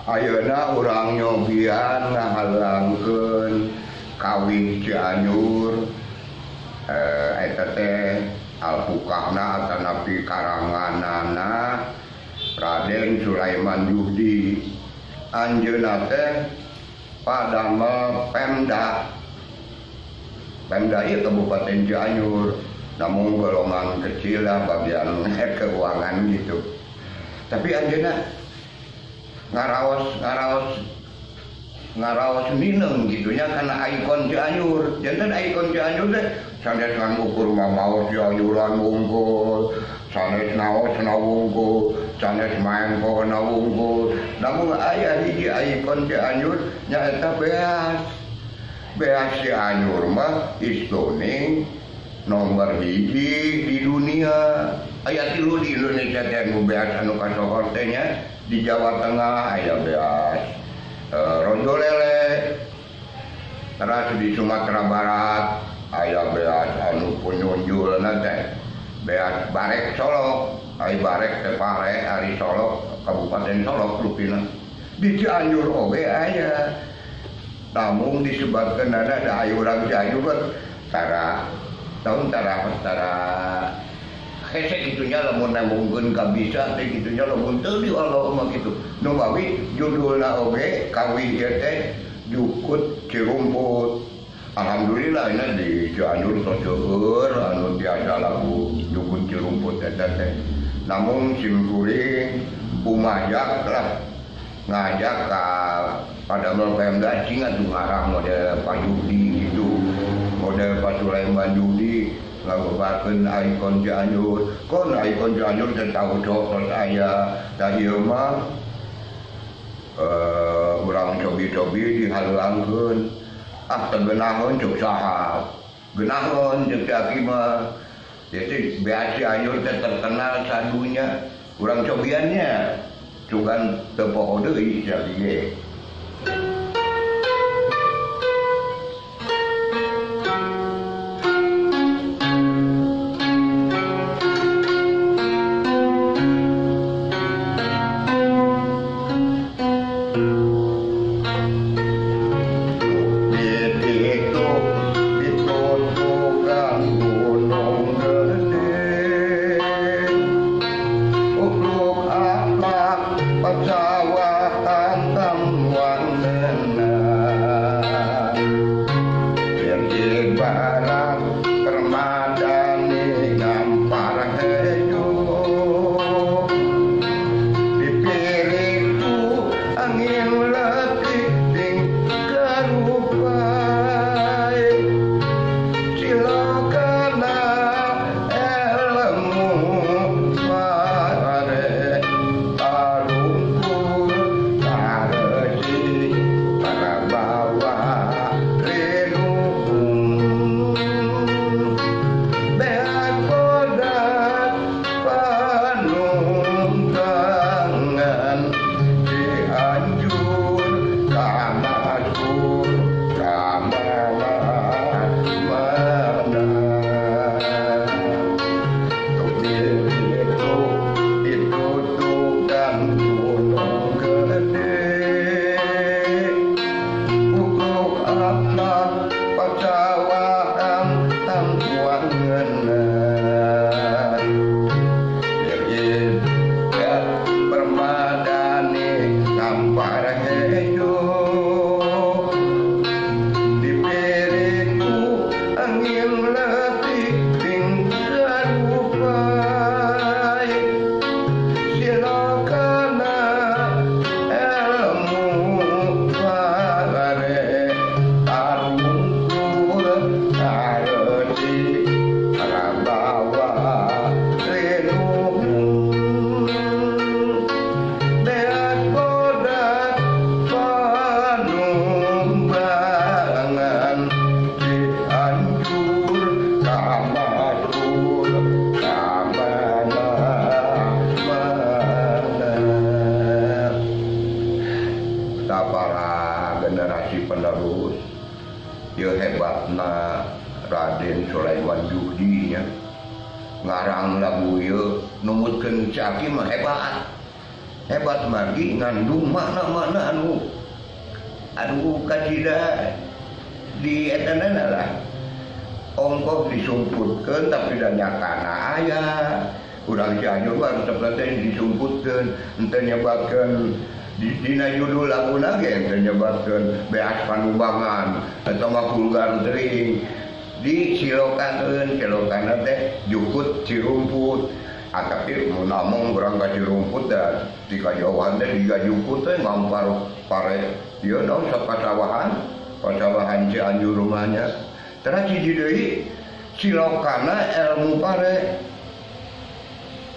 ayeuna urang nyobian ngahalangkeun kawin Cianjur eta teh alfukahna atanapi karanganana Raden Sulaiman Juhdi anjeunna teh padamel Pemda ieu Kabupaten Cianjur namun golongan kecil lah bagian keuangan gitu tapi anjeunna ngaraos mineng gitunya karena ikon Cianjur jantan ikon Cianjur teh sanes ngan ukur mamaos Cianjuran wungkul sanes naos na wungkul sanes main pokona wungkul namun aya hiji ikon Cianjur nyaeta beas Cianjur mah istoning nomor hiji di dunia aya 3 di Indonesia teh nu beas anu kasohor teh nya di Jawa Tengah aya beas Rojo Lele terus di Sumatera Barat aya beas anu punyunjulna teh beas Barek Solok ai Barek teh pare ari Solok Kabupaten Solok rupina di Cianjur oge aya namun disebabkan ada ayu urang Cianjur tara hese gitunya lamun nemungkeun ka bisa teh gitunya lamun teu diolo mah kitu nu bawi judulna oge kawin ieu teh Jukut Cirumput alhamdulillah ini di Cianjur seueur anu biasa lagu Jukut Cirumput eta teh namun simkuring umajak lah ngajak ka padamel Pemda cing atuh ngarang model Pak Judi gitu model Pak Sulaiman Judi ngagobakeun ikon Cianjur kon ikon Cianjur teh tahu cotos aya da ieu mah urang cobi-cobi dihalangkeun teu geunaheun cuk saha geunaheun cuk aki mah jadi beas Cianjur teh terkenal sadunya urang cobiannya cuman teu poho deui jadi ge Raden Sulaiman Juhdi ngarang lagu ieu numutkeun Caki mah hebat hebat margi ngandung makna-makna anu kacida di etanana lah ongkos disumputkeun tapi da nyatana aya urang Cianjur baru seperti disumputkeun henteu nyebatkeun dina judul laguna ge henteu nyebatkeun beas panumbangan eta mah vulgar teuing disilokakeun silokana teh jukut cirumput tapi mun among urang ka cirumput da di kajauhan teh di jukut teh ngampar pare ieu naon pasawahan Cianjur rumahnya terus hiji deui silokana ilmu pare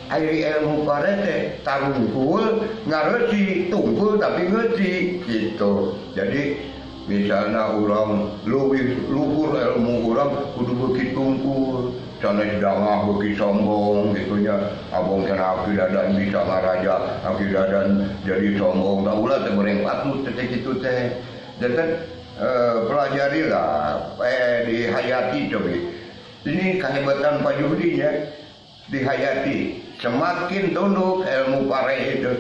aya ilmu pare teh tarungkul ngareusi tungkul tapi ngeusi gitu. Jadi misalnya orang leuwih luhur ilmu urang kudu beuki tungkul sanes dangah beuki sombong gitunya abong kana akidadan bisa ngaraja akidadan jadi sombong da ulah teh goreng patut teh kitu teh dan pelajarilah dihayati coba ini kehebatan Pak Juhdi ya dihayati semakin tunduk ilmu pare itu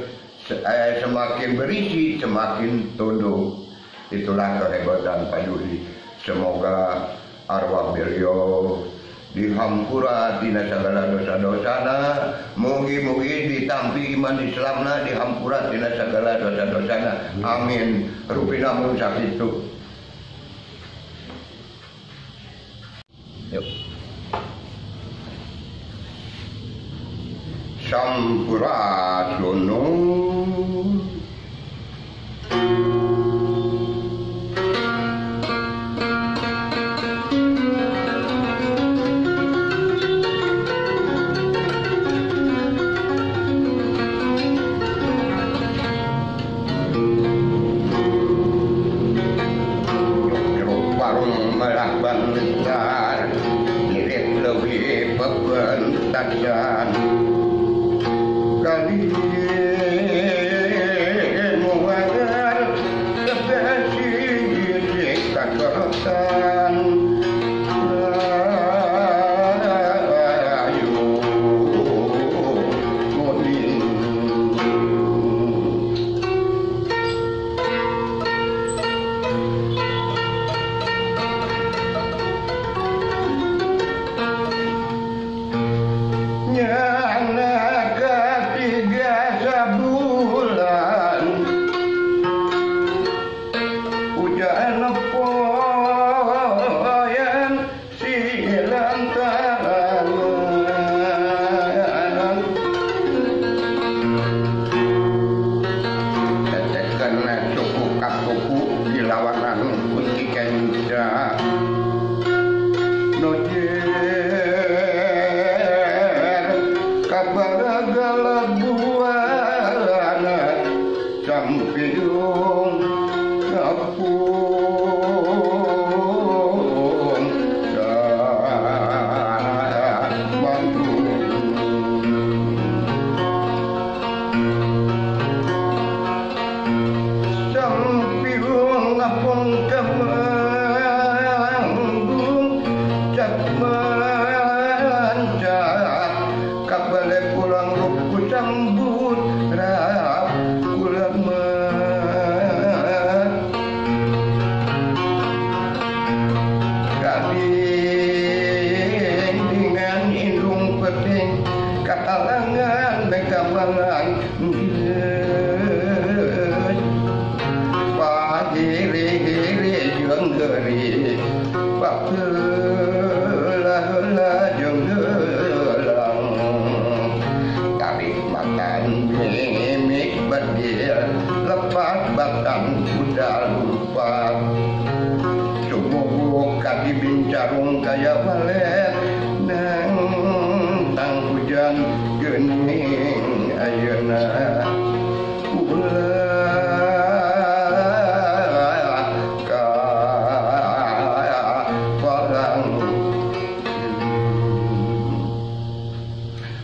semakin berisi semakin tunduk itulah kehebatan Pak Juhdi semoga arwah beliau dihampura tina sagala dosa-dosana mugi-mugi ditampi iman Islamna dihampura tina sagala dosa-dosana amin rupina mun sakitu. Yuk. Sampurasun dan kali muagar kebasi kekatan ayu muling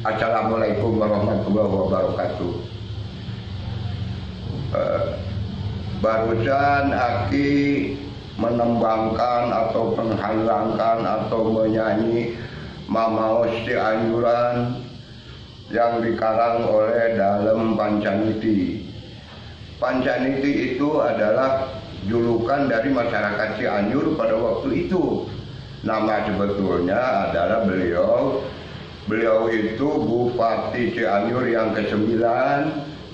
Assalamualaikum warahmatullahi wabarakatuh. Barusan Aki menembangkan atau menghalangkan atau menyanyi Mamaos Cianjuran yang dikarang oleh Dalem Pancaniti. Pancaniti itu adalah julukan dari masyarakat Cianjur pada waktu itu. Nama sebetulnya adalah beliau itu Bupati Cianjur yang ke-9,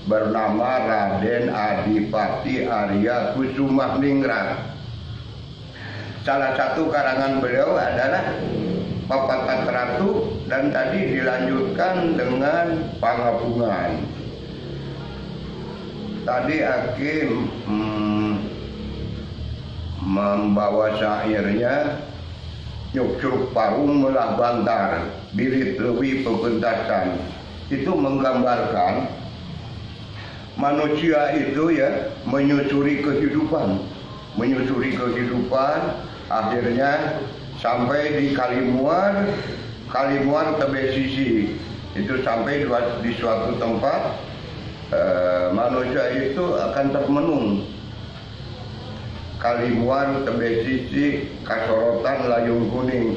bernama Raden Adipati Arya Kusumah-Ningrat. Salah satu karangan beliau adalah Papat Ratu, dan tadi dilanjutkan dengan Pangapungan. Tadi Aki membawa syairnya Nyuk Parung Melah Bantar, Birit Lewi Pepentasan. Itu menggambarkan manusia itu ya menyusuri kehidupan, akhirnya sampai di Kalimuar Tebesisi. Itu sampai di suatu tempat manusia itu akan termenung. Kalimuar Tebesisi Kasorotan Layung Kuning.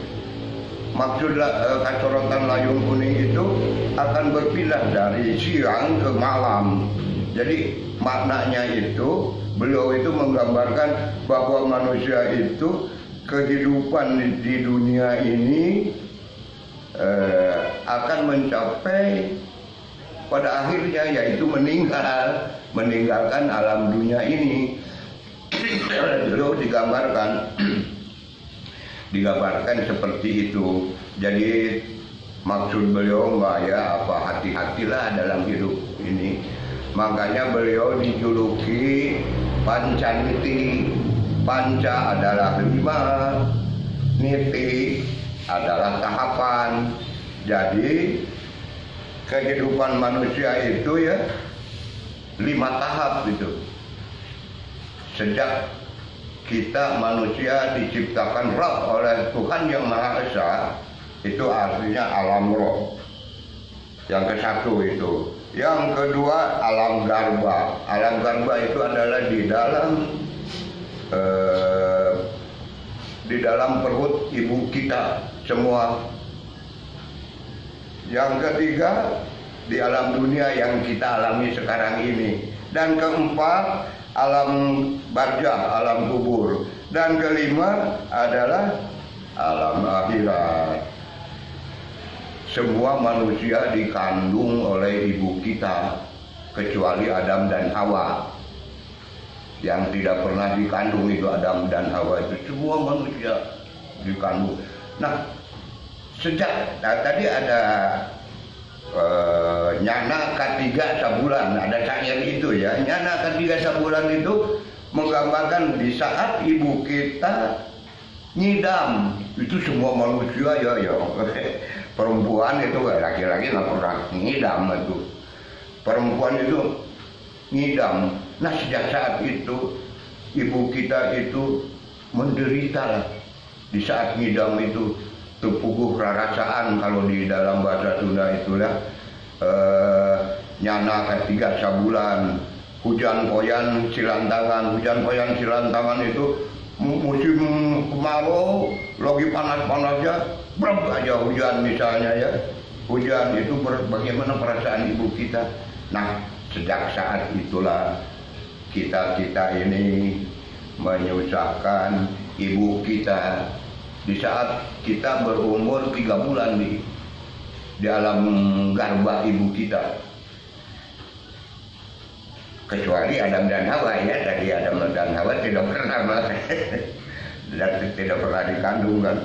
Maksud Kasorotan Layung Kuning itu akan berpindah dari siang ke malam. Jadi maknanya itu beliau itu menggambarkan bahwa manusia itu kehidupan di dunia ini akan mencapai pada akhirnya yaitu meninggalkan alam dunia ini. Beliau digambarkan seperti itu. Jadi maksud beliau hati-hatilah dalam hidup ini. Makanya beliau dijuluki Pancaniti. Panca adalah 5, niti adalah tahapan. Jadi kehidupan manusia itu ya 5 tahap gitu. Sejak kita manusia diciptakan roh oleh Tuhan Yang Maha Esa, itu artinya alam roh. Yang ke-1 itu. Yang kedua alam garba. Alam garba itu adalah di dalam perut ibu kita semua. Yang ketiga di alam dunia yang kita alami sekarang ini. Dan keempat alam barzah, alam kubur. Dan kelima adalah alam akhirat. Semua manusia dikandung oleh ibu kita kecuali Adam dan Hawa. Yang tidak pernah dikandung itu Adam dan Hawa, itu semua manusia dikandung. Nah, tadi ada nyana ketiga sabulan, ada syair itu ya. Nyana ketiga sabulan itu menggambarkan di saat ibu kita nyidam, itu semua manusia ya. Perempuan itu laki-laki nggak pernah nyidam itu. Perempuan itu nyidam. Nah, sejak saat itu ibu kita itu menderita lah. Di saat nyidam itu tepuguh rarasaan, kalau di dalam bahasa Sunda itulah nyana ketiga sabulan, hujan poyan silantangan. Hujan poyan silantangan itu musim kemarau, lagi panas-panasnya, brem aja hujan misalnya ya. Hujan itu bagaimana perasaan ibu kita. Nah, sejak saat itulah kita ini menyusahkan ibu kita. Di saat kita berumur 3 bulan di alam garba ibu kita. Kecuali Adam dan Hawa ya, tadi Adam dan Hawa tidak pernah dikandung kan.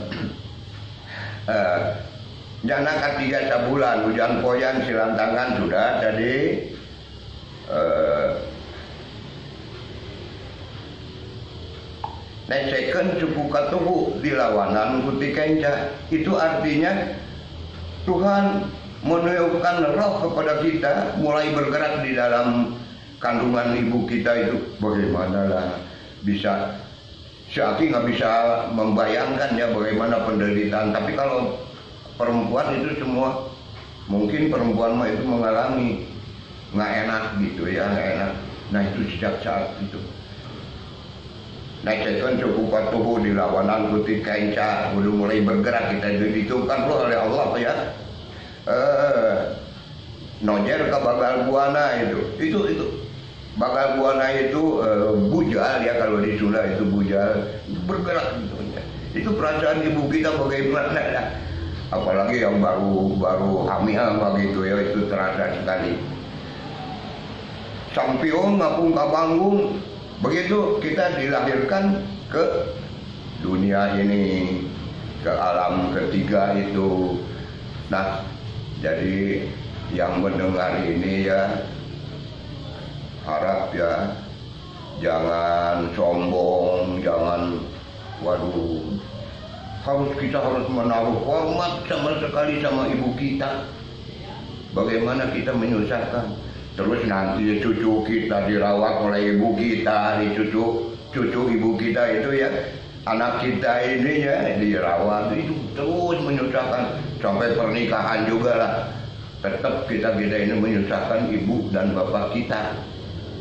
Jana ketiga sabulan, hujan poyan silantangan sudah tadi. Necekan suku katuhu dilawanan kuti kenca. Itu artinya Tuhan meniupkan roh kepada kita, mulai bergerak di dalam kandungan ibu kita itu. Bagaimanalah bisa, Syaki nggak bisa membayangkan ya bagaimana penderitaan. Tapi kalau perempuan itu semua, mungkin perempuan mah itu mengalami nggak enak gitu ya, nggak enak. Nah itu sejak saat itu. Necekan cukup patuhu dilawanan kuti kenca, udah mulai bergerak kita dihitungkan roh oleh Allah ya. geser ke Bagal Buana itu Bagal Buana itu bujal ya, kalau di Sunda itu bujal, itu bergerak gitu. Itu perasaan ibu kita bagaimana ya? Apalagi yang baru hamil begitu ya, itu terasa sekali. Sampiung ngapung kabanggung, begitu kita dilahirkan ke dunia ini, ke alam ketiga itu. Nah, jadi yang mendengar ini ya, harap ya jangan sombong, jangan kita harus menaruh hormat sama sekali sama ibu kita. Bagaimana kita menyusahkan, terus nanti cucu kita dirawat oleh ibu kita, cucu ibu kita itu ya, anak kita ini ya dirawat, itu terus menyusahkan sampai pernikahan juga lah. Tetap kita ini menyusahkan ibu dan bapak kita.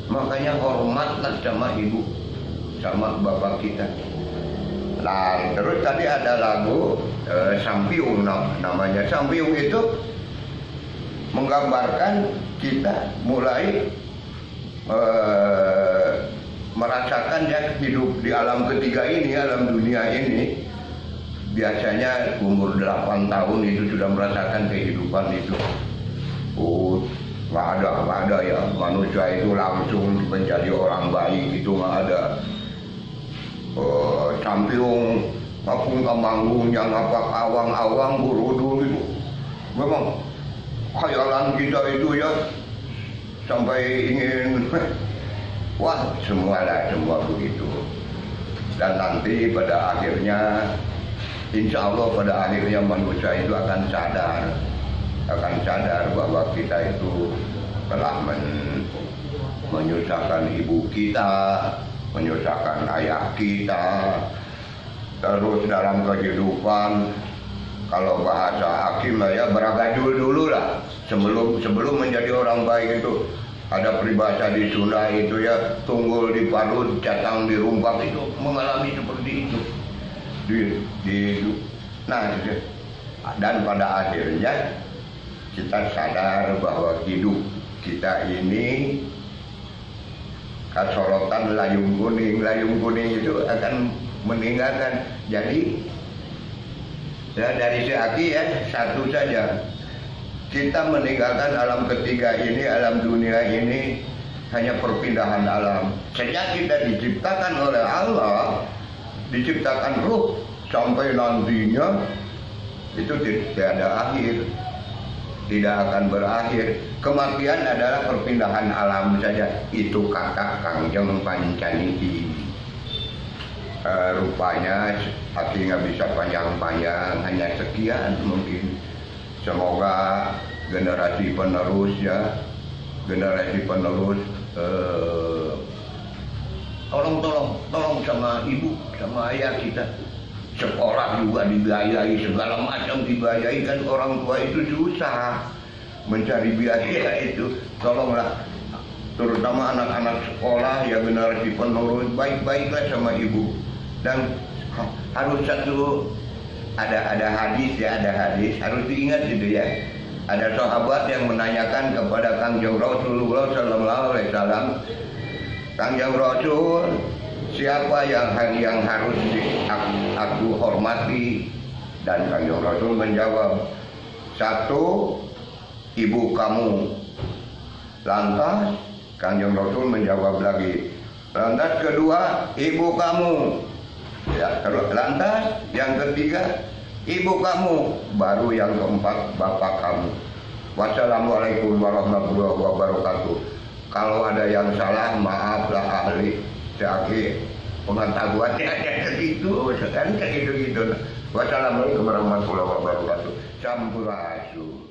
Makanya hormatlah sama ibu sama bapak kita. Nah, terus tadi ada lagu Sampiung namanya. Sampiung itu menggambarkan kita mulai merasakan ya hidup di alam ketiga ini, alam dunia ini. Biasanya umur 8 tahun itu sudah merasakan kehidupan itu. Oh, nggak ada ya manusia itu langsung menjadi orang baik, itu nggak ada. Sampiung ngapung kamanggung yang apa awang-awang burudul itu memang khayalan kita itu ya, sampai ingin wah semua begitu. Dan nanti pada akhirnya insya Allah pada akhirnya manusia itu akan sadar bahwa kita itu telah menyusahkan ibu kita, menyusahkan ayah kita. Terus dalam kehidupan, kalau bahasa hakim lah ya, beragajul dulu lah sebelum menjadi orang baik itu. Ada peribahasa di Sunda itu ya, tunggul di parut, catang di rumpak, itu mengalami seperti itu. Nah, dan pada akhirnya kita sadar bahwa hidup kita ini kasorotan layung kuning itu akan meninggalkan. Jadi ya dari si Aki ya, satu saja, kita meninggalkan alam ketiga ini, alam dunia ini hanya perpindahan alam. Sejak kita diciptakan oleh Allah, diciptakan ruh, sampai nantinya itu tidak ada akhir, tidak akan berakhir. Kematian adalah perpindahan alam saja. Itu kata Kangjeng Pancaniti. Rupanya Aki nggak bisa panjang-panjang, hanya sekian mungkin. Semoga generasi penerus tolong sama ibu sama ayah kita. Sekolah juga dibiayai, segala macam dibiayai, kan orang tua itu susah mencari biaya itu. Tolonglah, terutama anak-anak sekolah ya, generasi penerus, baik-baiklah sama ibu. Dan harus ada hadis harus diingat gitu ya. Ada sahabat yang menanyakan kepada Kangjeng Rasulullah sallallahu alaihi wasallam, Kangjeng Rasul, siapa yang harus aku hormati? Dan Kangjeng Rasul menjawab, 1, ibu kamu. Lantas Kangjeng Rasul menjawab lagi, lantas kedua, ibu kamu. Ya, lantas yang ketiga, ibu kamu. Baru yang keempat, bapak kamu. Wassalamualaikum warahmatullahi wabarakatuh. Kalau ada yang salah, maaflah ahli. Seaki pengetahuannya ada segitu, kan kayak gitu. Wassalamualaikum warahmatullahi wabarakatuh. Sampurasun.